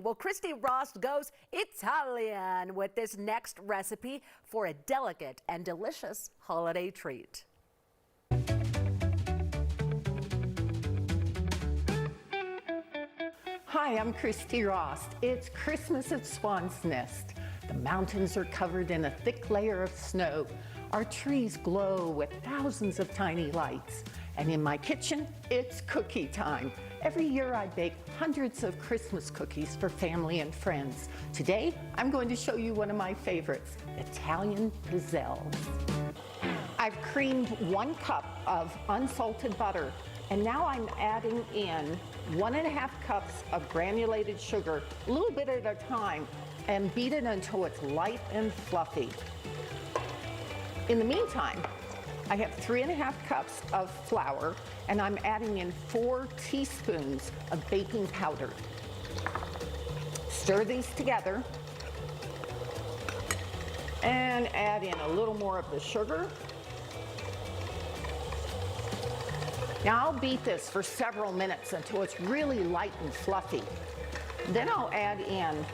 Well, Christy Rost goes Italian with this next recipe for a delicate and delicious holiday treat. Hi, I'm Christy Rost. It's Christmas at Swan's Nest. The mountains are covered in a thick layer of snow. Our trees glow with thousands of tiny lights. And in my kitchen, it's cookie time. Every year I bake hundreds of Christmas cookies for family and friends. Today, I'm going to show you one of my favorites, Italian Pizzelles. I've creamed 1 cup of unsalted butter, and now I'm adding in 1.5 cups of granulated sugar, a little bit at a time, and beat it until it's light and fluffy. In the meantime, I have 3.5 cups of flour, and I'm adding in 4 teaspoons of baking powder. Stir these together and add in a little more of the sugar. Now I'll beat this for several minutes until it's really light and fluffy. Then I'll add in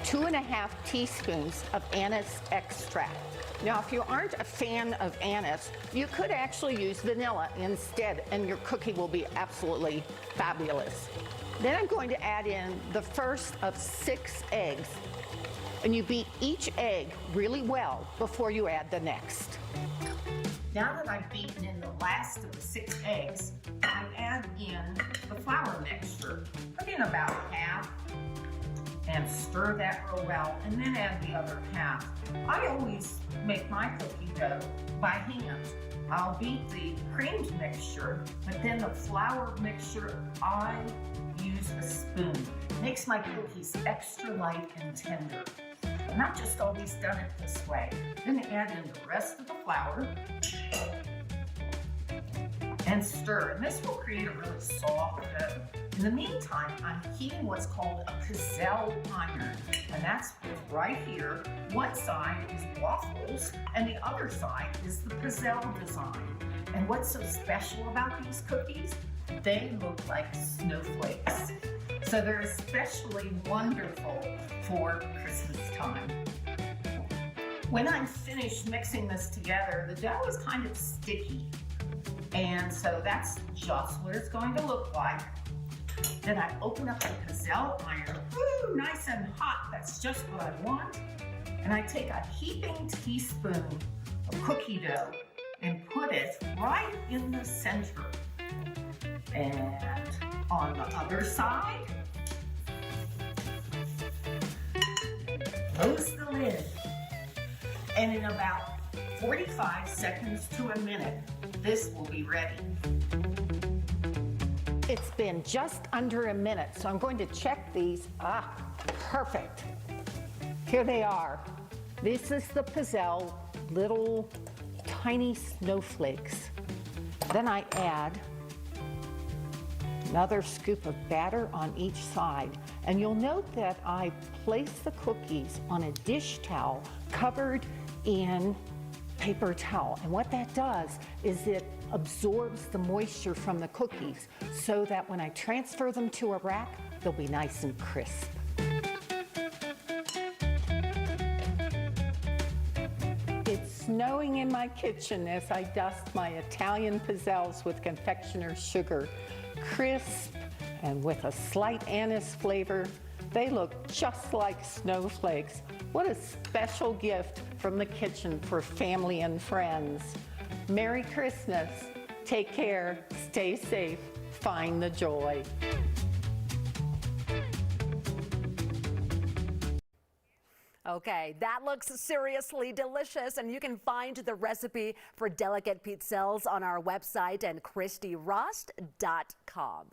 2.5 teaspoons of anise extract. Now, if you aren't a fan of anise, you could actually use vanilla instead, and your cookie will be absolutely fabulous. Then I'm going to add in the first of 6 eggs, and you beat each egg really well before you add the next. Now that I've beaten in the last of the 6 eggs, I add in the flour mixture. Put in about half and stir that real well, and then add the other half. I always make my cookie dough by hand. I'll beat the creamed mixture, but then the flour mixture, I use a spoon. Makes my cookies extra light and tender. I've not just always done it this way. Then add in the rest of the flour and stir, and this will create a really soft dough. In the meantime, I'm heating what's called a Pizzelle iron, and that's right here. One side is waffles, and the other side is the Pizzelle design. And what's so special about these cookies? They look like snowflakes. So they're especially wonderful for Christmas time. When I'm finished mixing this together, the dough is kind of sticky. And so that's just what it's going to look like. Then I open up the Pizzelle iron. Woo, nice and hot. That's just what I want. And I take a heaping teaspoon of cookie dough and put it right in the center. And on the other side, close the lid. And in about 45 seconds to a minute, this will be ready. It's been just under a minute, so I'm going to check these. Perfect. Here they are. This is the Pizzelle, little tiny snowflakes. Then I add another scoop of batter on each side. And you'll note that I place the cookies on a dish towel covered in paper towel. And what that does is it absorbs the moisture from the cookies so that when I transfer them to a rack, they'll be nice and crisp. It's snowing in my kitchen as I dust my Italian Pizzelles with confectioner's sugar. Crisp and with a slight anise flavor. They look just like snowflakes. What a special gift from the kitchen for family and friends. Merry Christmas. Take care, stay safe, find the joy. Okay, that looks seriously delicious, and you can find the recipe for delicate pizzelles on our website and ChristyRost.com.